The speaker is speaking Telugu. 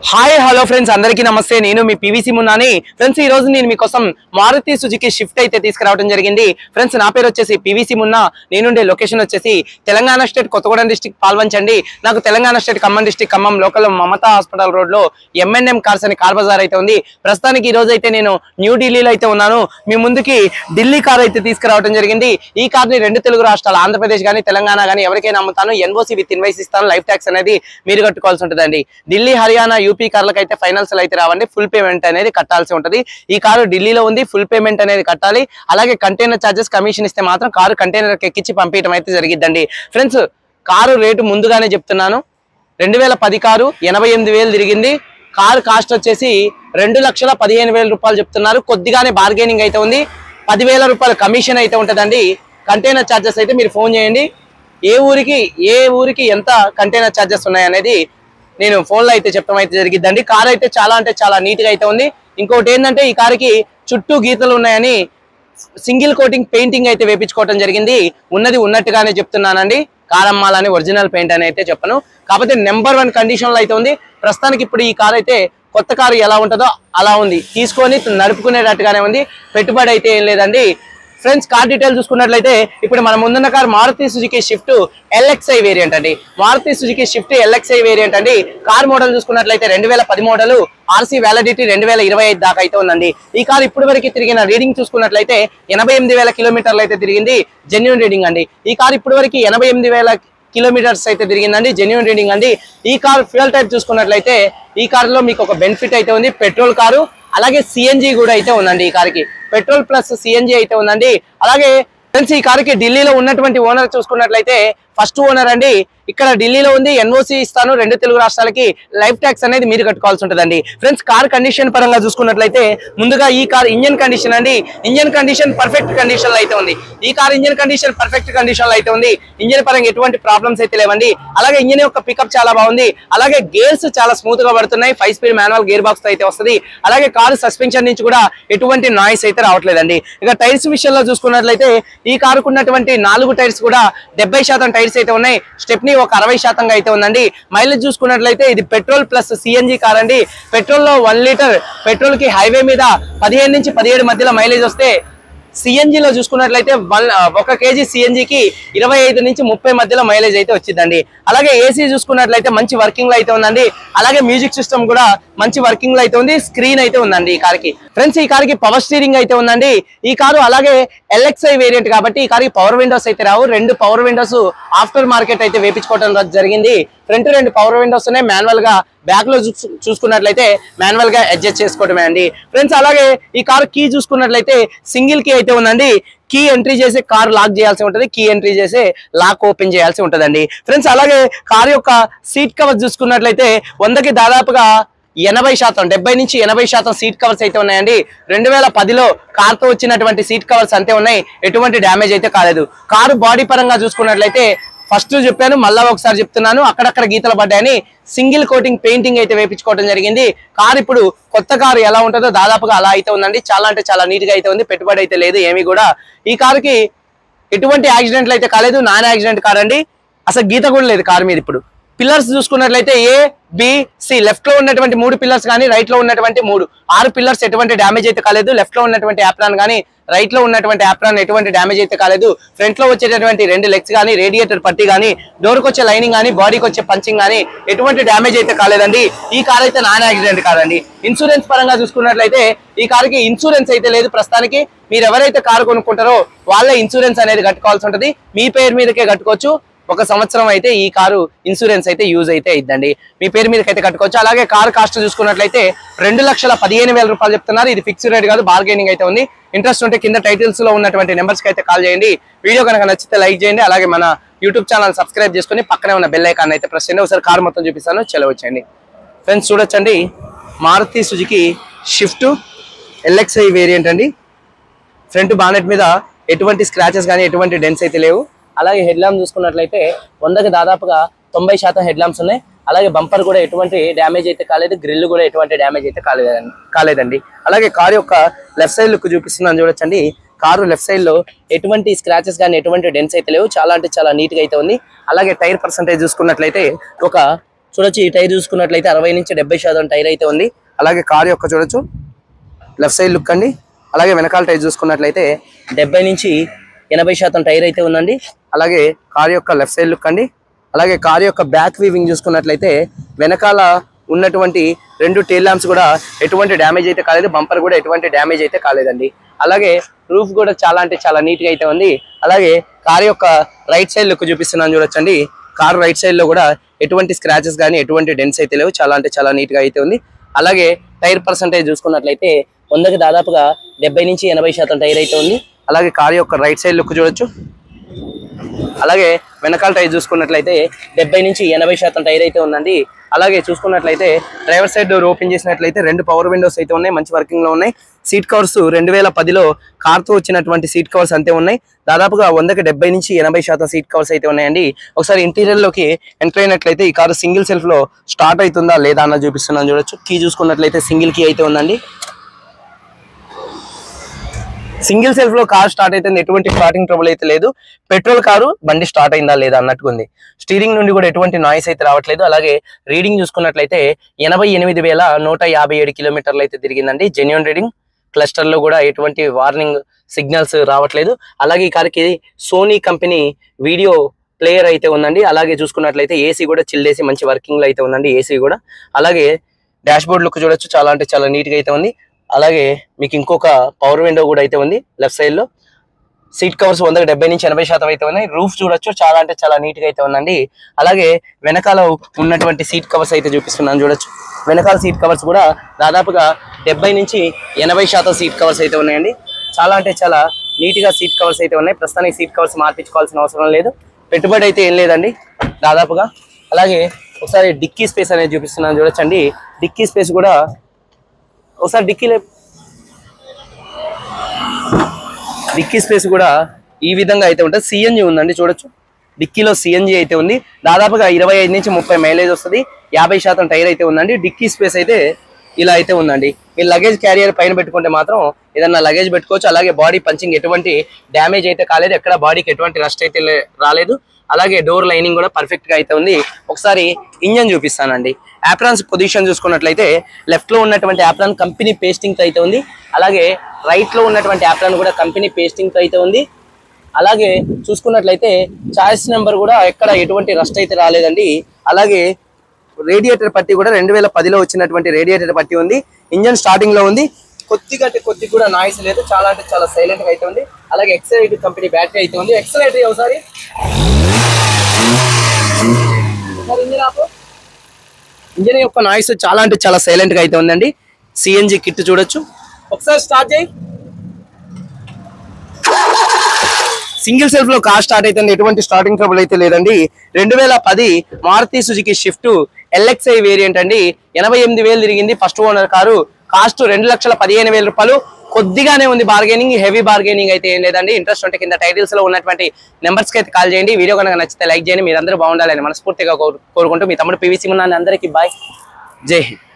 హాయ్ హలో ఫ్రెండ్స్ అందరికీ నమస్తే. నేను మీ పీవీసీ మున్నాని. ఫ్రెండ్స్ ఈ రోజు నేను మీకోసం మారుతి సుజుకి షిఫ్ట్ అయితే తీసుకురావడం జరిగింది. ఫ్రెండ్స్ నా పేరు వచ్చేసి పీవీసీ మున్నా. నేనుండే లొకేషన్ వచ్చేసి తెలంగాణ స్టేట్ కొత్తగూడెం డిస్ట్రిక్ట్ పాల్వంచండి. నాకు Telangana state Khammam district Khammam local Mamata hospital road లో M&M కార్స్ అని కార్ బజార్ అయితే ఉంది. ప్రస్తుతానికి ఈ రోజు అయితే నేను న్యూ ఢిల్లీలో అయితే ఉన్నాను. మీ ముందుకి ఢిల్లీ కార్ అయితే తీసుకురావడం జరిగింది. ఈ కార్ ని రెండు తెలుగు రాష్ట్రాలు ఆంధ్రప్రదేశ్ కానీ తెలంగాణ కానీ ఎవరికైనా అమ్ముతాను. NOC విత్ ఇన్వాయిస్ ఇస్తాను. లైఫ్ ట్యాక్స్ అనేది మీరు కట్టుకోవాల్సి ఉంటుందండి. ఢిల్లీ హర్యానా యూపీ కార్లకు అయితే ఫైనాన్స్ అయితే రావండి. ఫుల్ పేమెంట్ అనేది కట్టాల్సి ఉంటుంది. ఈ కారు ఢిల్లీలో ఉంది. ఫుల్ పేమెంట్ అనేది కట్టాలి. అలాగే కంటైనర్ చార్జెస్ కమిషన్ ఇస్తే మాత్రం కారు కంటైనర్ ఎక్కించి పంపించడం అయితే జరిగిద్దండి. ఫ్రెండ్స్ కారు రేటు ముందుగానే చెప్తున్నాను. 2010 కారు 88,000 తిరిగింది. కారు కాస్ట్ వచ్చేసి 2,15,000 రూపాయలు చెప్తున్నారు. కొద్దిగానే బార్గెనింగ్ అయితే ఉంది. 10,000 రూపాయల కమిషన్ అయితే ఉంటుందండి. కంటైనర్ చార్జెస్ అయితే మీరు ఫోన్ చేయండి. ఏ ఊరికి ఎంత కంటైనర్ చార్జెస్ ఉన్నాయనేది నేను ఫోన్ లో అయితే చెప్పడం అయితే జరిగిద్దండి. కార్ అయితే చాలా అంటే చాలా నీట్ గా అయితే ఉంది. ఇంకోటి ఏంటంటే ఈ కారుకి చుట్టూ గీతలు ఉన్నాయని సింగిల్ కోటింగ్ పెయింటింగ్ అయితే వేపించుకోవడం జరిగింది. ఉన్నది ఉన్నట్టుగానే చెప్తున్నానండి. కార్ అమ్మాలని ఒరిజినల్ పెయింట్ అని అయితే చెప్పను. కాకపోతే నెంబర్ 1 కండిషన్ లో అయితే ఉంది. ప్రస్తుతానికి ఇప్పుడు ఈ కార్ అయితే కొత్త కారు ఎలా ఉంటుందో అలా ఉంది. తీసుకొని నడుపుకునేటట్టుగానే ఉంది. పెట్టుబడి అయితే ఏం లేదండి. ఫ్రెండ్స్ కార్ డీటెయిల్ చూసుకున్నట్లయితే ఇప్పుడు మన ముందున్న car Maruti Suzuki Swift LXi variant అండి. Maruti Suzuki Swift LXi variant అండి. కార్ మోడల్ చూసుకున్నట్లయితే 2010 మోడల్. RC వ్యాలిడిటీ 2025 దాకా అయితే ఉందండి. ఈ కార్ ఇప్పటి వరకు తిరిగిన రీడింగ్ చూసుకున్నట్లయితే 88,000 కిలోమీటర్లు అయితే తిరిగింది. జెన్యూన్ రీడింగ్ అండి. ఈ కార్ ఇప్పటి వరకు 88,000 కిలోమీటర్స్ అయితే తిరిగిందండి. జెన్యూన్ రీడింగ్ అండి. ఈ కార్ ఫ్యూయల్ టైప్ చూసుకున్నట్లయితే ఈ కారులో మీకు ఒక బెనిఫిట్ అయితే ఉంది. పెట్రోల్ కారు అలాగే CNG కూడా అయితే ఉందండి. ఈ కార్కి పెట్రోల్ ప్లస్ CNG అయితే ఉందండి. అలాగే ఫ్రెండ్స్ ఈ కార్కి ఢిల్లీలో ఉన్నటువంటి ఓనర్ చూసుకున్నట్లయితే ఫస్ట్ ఓనర్ అండి. ఇక్కడ ఢిల్లీలో ఉంది. NOC ఇస్తాను. రెండు తెలుగు రాష్ట్రాలకి లైఫ్ ట్యాక్స్ అనేది మీరు కట్టుకోవాల్సి ఉంటుందండి. ఫ్రెండ్స్ కార్ కండిషన్ పరంగా చూసుకున్నట్లయితే ముందుగా ఈ కార్ ఇంజన్ కండిషన్ అండి. ఇంజన్ కండిషన్ పర్ఫెక్ట్ కండిషన్ లో అయితే ఉంది. ఈ car engine condition perfect condition లో అయితే ఉంది. ఇంజన్ పరంగా ఎటువంటి ప్రాబ్లమ్స్ అయితే లేవండి. అలాగే ఇంజన్ యొక్క పికప్ చాలా బాగుంది. అలాగే గేర్స్ చాలా స్మూత్ గా పడుతున్నాయి. 5 స్పీడ్ మాన్యువల్ గేర్ బాక్స్ తో అయితే వస్తుంది. అలాగే కారు సస్పెన్షన్ నుంచి కూడా ఎటువంటి నాయిస్ అయితే రావట్లేదండి. ఇక టైర్స్ విషయంలో చూసుకున్నట్లయితే ఈ కారుకు ఉన్నటువంటి 4 టైర్స్ కూడా 70% టైర్స్ అయితే ఉన్నాయి. స్టెప్నీ ఒక 60% అయితే ఉందండి. మైలేజ్ చూసుకున్నట్లయితే ఇది పెట్రోల్ ప్లస్ CNG కార్ అండి. పెట్రోల్ లో 1 లీటర్ పెట్రోల్ కి హైవే మీద 15 నుంచి 17 మధ్యలో మైలేజ్ వస్తే CNG లో చూసుకున్నట్లయితే 1 kg CNG కి 25 నుంచి 30 మధ్యలో మైలేజ్ అయితే వచ్చిందండి. అలాగే AC చూసుకున్నట్లయితే మంచి వర్కింగ్ లో అయితే ఉందండి. అలాగే మ్యూజిక్ సిస్టమ్ కూడా మంచి వర్కింగ్ లో అయితే ఉంది. స్క్రీన్ అయితే ఉందండి ఈ కార్కి. ఫ్రెండ్స్ ఈ కార్కి పవర్ స్టీరింగ్ అయితే ఉందండి. ఈ కారు అలాగే LXi వేరియంట్ కాబట్టి ఈ కార్కి పవర్ విండోస్ అయితే రావు. 2 పవర్ విండోస్ ఆఫ్టర్ మార్కెట్ అయితే వేపించుకోవడం జరిగింది. ఫ్రంట్ 2 పవర్ విండోస్ ఉన్నాయి. మాన్యువల్ గా బ్యాక్ లో చూసుకున్నట్లయితే మాన్యువల్ గా అడ్జస్ట్ చేసుకోవడమే అండి. ఫ్రెండ్స్ అలాగే ఈ కార్ కీ చూసుకున్నట్లయితే సింగిల్ కీ అయితే ఉందండి. కీ ఎంట్రీ చేసి కార్ లాక్ చేయాల్సి ఉంటుంది. కీ ఎంట్రీ చేసి లాక్ ఓపెన్ చేయాల్సి ఉంటుందండి. ఫ్రెండ్స్ అలాగే కార్ యొక్క సీట్ కవర్ చూసుకున్నట్లయితే 100కి దాదాపుగా 80%, 70 నుంచి 80% సీట్ కవర్స్ అయితే ఉన్నాయండి. 2010లో కార్ తో వచ్చినటువంటి సీట్ కవర్స్ అంతే ఉన్నాయి. ఎటువంటి డ్యామేజ్ అయితే కాలేదు. కారు బాడీ పరంగా చూసుకున్నట్లయితే ఫస్ట్ చెప్పాను, మళ్ళా ఒకసారి చెప్తున్నాను, అక్కడక్కడ గీతలు పడ్డాయని సింగిల్ కోటింగ్ పెయింటింగ్ అయితే వేపించుకోవడం జరిగింది. కార్ ఇప్పుడు కొత్త కారు ఎలా ఉంటుందో దాదాపుగా అలా అయితే ఉందండి. చాలా అంటే చాలా నీట్ గా అయితే ఉంది. పెట్టుబడి అయితే లేదు ఏమీ కూడా. ఈ కారుకి ఎటువంటి యాక్సిడెంట్లు అయితే కాలేదు. నాన్ యాక్సిడెంట్ కార్ అండి. అసలు గీత కూడా లేదు కారు మీద. ఇప్పుడు పిల్లర్స్ చూసుకున్నట్లయితే ABC లెఫ్ట్ లో ఉన్నటువంటి 3 పిల్లర్స్ కానీ రైట్ లో ఉన్నటువంటి 6 పిల్లర్స్ ఎటువంటి డ్యామేజ్ అయితే కాలేదు. లెఫ్ట్ లో ఉన్నటువంటి యాప్రాన్ కానీ రైట్ లో ఉన్నటువంటి యాప్రాన్ ఎటువంటి డ్యామేజ్ అయితే కాలేదు. ఫ్రంట్ లో వచ్చేటటువంటి 2 లెగ్స్ కానీ రేడియేటర్ పట్టి కానీ డోర్ కి వచ్చే లైనింగ్ కానీ బాడీకి వచ్చే పంచింగ్ కానీ ఎటువంటి డ్యామేజ్ అయితే కాలేదండి. ఈ కార్ అయితే నాన్ యాక్సిడెంట్ కార్ అండి. ఇన్సూరెన్స్ పరంగా చూసుకున్నట్లయితే ఈ కార్కి ఇన్సూరెన్స్ అయితే లేదు. ప్రస్తుతానికి మీరు ఎవరైతే కారు కొనుక్కుంటారో వాళ్ళే ఇన్సూరెన్స్ అనేది కట్టుకోవాల్సి ఉంటుంది. మీ పేరు మీదకే కట్టుకోవచ్చు. 1 సంవత్సరం అయితే ఈ కారు ఇన్సూరెన్స్ అయితే యూజ్ అయితే అయిద్దండి. మీ పేరు మీదకైతే కట్టుకోవచ్చు. అలాగే కారు కాస్ట్ చూసుకున్నట్లయితే 2,15,000 రూపాయలు చెప్తున్నారు. ఇది ఫిక్స్డ్ రేట్ కాదు, బార్గెనింగ్ అయితే ఉంది. ఇంట్రెస్ట్ ఉంటే కింద టైటిల్స్ లో ఉన్నటువంటి నెంబర్స్ కి అయితే కాల్ చేయండి. వీడియో కనుక నచ్చితే లైక్ చేయండి. అలాగే మన యూట్యూబ్ ఛానల్ సబ్స్క్రైబ్ చేసుకుని పక్కనే ఉన్న బెల్ ఐకాన్ అయితే ప్రెస్ చేయండి. ఒకసారి కారు మొత్తం చూపిస్తాను, చెలవచ్చండి. ఫ్రెండ్స్ చూడొచ్చండి, Maruti Suzuki Swift LXi variant అండి. ఫ్రంట్ బానెట్ మీద ఎటువంటి స్క్రాచెస్ కానీ ఎటువంటి డెన్స్ అయితే లేవు. అలాగే హెడ్ ల్యాంప్ చూసుకున్నట్లయితే 100కి దాదాపుగా 90% హెడ్ ల్యాంప్స్ ఉన్నాయి. అలాగే బంపర్ కూడా ఎటువంటి డ్యామేజ్ అయితే కాలేదు. గ్రిల్ కూడా ఎటువంటి డ్యామేజ్ అయితే కాలేదండి. అలాగే కార్ యొక్క లెఫ్ట్ సైడ్ లుక్ చూపిస్తున్నాను చూడొచ్చండి. కారు లెఫ్ట్ సైడ్ లో ఎటువంటి స్క్రాచెస్ కానీ ఎటువంటి డెన్స్ అయితే లేవు. చాలా అంటే చాలా నీట్ గా అయితే ఉంది. అలాగే టైర్ పర్సెంటేజ్ చూసుకున్నట్లయితే ఒక చూడొచ్చు. ఈ టైర్ చూసుకున్నట్లయితే 60 నుంచి 70% టైర్ అయితే ఉంది. అలాగే కార్ యొక్క చూడొచ్చు లెఫ్ట్ సైడ్ లుక్ అండి. అలాగే వెనకాల టైర్ చూసుకున్నట్లయితే 70 నుంచి 80% టైర్ అయితే ఉందండి. అలాగే కార్ యొక్క లెఫ్ట్ సైడ్ లుక్ అండి. అలాగే కార్ యొక్క బ్యాక్ వీవింగ్ చూసుకున్నట్లయితే వెనకాల ఉన్నటువంటి 2 టెయిల్ ల్యాంప్స్ కూడా ఎటువంటి డ్యామేజ్ అయితే కాలేదు. బంపర్ కూడా ఎటువంటి డ్యామేజ్ అయితే కాలేదండి. అలాగే రూఫ్ కూడా చాలా అంటే చాలా నీట్ గా అయితే ఉంది. అలాగే కార్ యొక్క రైట్ సైడ్ లుక్ చూపిస్తున్నాను చూడొచ్చండి. కార్ రైట్ సైడ్ లో కూడా ఎటువంటి స్క్రాచెస్ కానీ ఎటువంటి డెంట్స్ అయితే లేవు. చాలా అంటే చాలా నీట్ గా అయితే ఉంది. అలాగే టైర్ పర్సంటేజ్ చూసుకున్నట్లయితే 100కి దాదాపుగా 70 నుంచి 80% టైర్ అయితే ఉంది. అలాగే కార్ యొక్క రైట్ సైడ్ లుక్ చూడొచ్చు. అలాగే వెనకాల టైర్ చూసుకున్నట్లయితే 70 నుంచి 80% టైర్ అయితే ఉందండి. అలాగే చూసుకున్నట్లయితే డ్రైవర్ సైడ్ డోర్ ఓపెన్ చేసినట్లయితే 2 పవర్ విండోస్ అయితే ఉన్నాయి. మంచి వర్కింగ్ లో ఉన్నాయి. సీట్ కవర్స్ 2010లో కార్తో వచ్చినటువంటి సీట్ కవర్స్ అంతే ఉన్నాయి. దాదాపుగా 100కి 70 నుంచి 80% సీట్ కవర్స్ అయితే ఉన్నాయండి. ఒకసారి ఇంటీరియర్ లోకి ఎంటర్ అయినట్లయితే ఈ కారు సింగిల్ సెల్ఫ్ లో స్టార్ట్ అవుతుందా లేదా అన్నది చూపిస్తున్నాను చూడొచ్చు. కీ చూసుకున్నట్లయితే సింగిల్ కీ అయితే ఉందండి. సింగిల్ సెల్ఫ్ లో కార్ స్టార్ట్ అయితే ఎటువంటి స్టార్టింగ్ ట్రబుల్ అయితే లేదు. పెట్రోల్ కారు బండి స్టార్ట్ అయిందా లేదా అన్నట్టుగా ఉంది. స్టీరింగ్ నుండి కూడా ఎటువంటి నాయిస్ అయితే రావట్లేదు. అలాగే రీడింగ్ చూసుకున్నట్లయితే 88,157 కిలోమీటర్లు అయితే తిరిగిందండి. Genuine reading. క్లస్టర్ లో కూడా ఎటువంటి వార్నింగ్ సిగ్నల్స్ రావట్లేదు. అలాగే ఈ కార్కి సోనీ కంపెనీ వీడియో ప్లేయర్ అయితే ఉందండి. అలాగే చూసుకున్నట్లయితే ఏసీ కూడా చిల్డ్ ఏసీ మంచి వర్కింగ్ లో అయితే ఉందండి. ఏసీ కూడా. అలాగే డాష్ బోర్డ్ లుక్ చూడొచ్చు. చాలా అంటే చాలా నీట్ గా అయితే ఉంది. అలాగే మీకు ఇంకొక పవర్ విండో కూడా అయితే ఉంది లెఫ్ట్ సైడ్ లో. సీట్ కవర్స్ 100కి 70 నుంచి 80% అయితే ఉన్నాయి. రూఫ్ చూడొచ్చు. చాలా అంటే చాలా నీట్ గా అయితే ఉందండి. అలాగే వెనకాల ఉన్నటువంటి సీట్ కవర్స్ అయితే చూపిస్తున్నాను చూడొచ్చు. వెనకాల సీట్ కవర్స్ కూడా దాదాపుగా 70 నుంచి 80% సీట్ కవర్స్ అయితే ఉన్నాయండి. చాలా అంటే చాలా నీట్ గా సీట్ కవర్స్ అయితే ఉన్నాయి. ప్రస్తుతానికి సీట్ కవర్స్ మార్పించుకోవాల్సిన అవసరం లేదు. పెట్టుబడి అయితే ఏం లేదండి దాదాపుగా. అలాగే ఒకసారి డిక్కీ స్పేస్ అనేది చూపిస్తున్నాను చూడొచ్చండి. డిక్కీ స్పేస్ కూడా ఒకసారి డిక్కీ స్పేస్ కూడా ఈ విధంగా అయితే ఉంటుంది. సిఎన్జి ఉందండి చూడొచ్చు. డిక్కీలో సిఎన్జి అయితే ఉంది. దాదాపుగా 25 నుంచి 30 మైలేజ్ వస్తుంది. 50% టైర్ అయితే ఉందండి. డిక్కీ స్పేస్ అయితే ఇలా అయితే ఉందండి. మీరు లగేజ్ క్యారియర్ పైన పెట్టుకుంటే మాత్రం ఏదన్నా లగేజ్ పెట్టుకోవచ్చు. అలాగే బాడీ పంచింగ్ ఎటువంటి డ్యామేజ్ అయితే కాలేదు. ఎక్కడ బాడీకి ఎటువంటి రస్ట్ అయితే రాలేదు. అలాగే డోర్ లైనింగ్ కూడా పర్ఫెక్ట్ గా అయితే ఉంది. ఒకసారి ఇంజన్ చూపిస్తానండి. యాప్రాన్స్ పొజిషన్ చూసుకున్నట్లయితే లెఫ్ట్ లో ఉన్నటువంటి యాప్రాన్ కంపెనీ పేస్టింగ్ అయితే ఉంది. అలాగే రైట్ లో ఉన్నటువంటి యాప్రాన్ కూడా కంపెనీ పేస్టింగ్ అయితే ఉంది. అలాగే చూసుకున్నట్లయితే చాయిస్ నెంబర్ కూడా ఎక్కడ ఎటువంటి రస్ట్ అయితే రాలేదండి. అలాగే రేడియేటర్ పట్టి కూడా 2010లో వచ్చినటువంటి రేడియేటర్ పట్టి ఉంది. ఇంజన్ స్టార్టింగ్ లో ఉంది. కొద్దిగా కూడా నాయిస్ లేదు. చాలా అంటే చాలా సైలెంట్ గా అయితే ఉంది. అలాగే ఎక్సలైట్ కంపెనీ బ్యాటరీ అయితే ఉంది. ఎక్సలైట్ ఒకసారి ఇంజన్ యొక్క నాయిస్ చాలా అంటే చాలా సైలెంట్ గా అయితే ఉందండి. సిఎన్జి కిట్ చూడొచ్చు. ఒకసారి స్టార్ట్ చేయి. సింగిల్ సెల్ఫ్ లో కార్ స్టార్ట్ అయితే ఎటువంటి స్టార్టింగ్ ట్రబుల్ అయితే లేదండి. 2010 Maruti Suzuki Swift LXI variant అండి. 88,000 తిరిగింది. First owner car. కాస్ట్ 2,15,000 రూపాయలు. కొద్దిగానే ఉంది బార్గెనింగ్. హెవీ బార్గెనింగ్ అయితే ఏం లేదండి. ఇంట్రెస్ట్ ఉంటే కింద టైటిల్స్ లో ఉన్నటువంటి నెంబర్స్ కి అయితే కాల్ చేయండి. వీడియో కనుక నచ్చితే లైక్ చేయండి. మీరందరూ బాగుండాలని మనస్ఫూర్తిగా కోరుకుంటూ మీ తమ్ముడు PVC మున్నా. అందరికీ బాయ్. జై హింద్.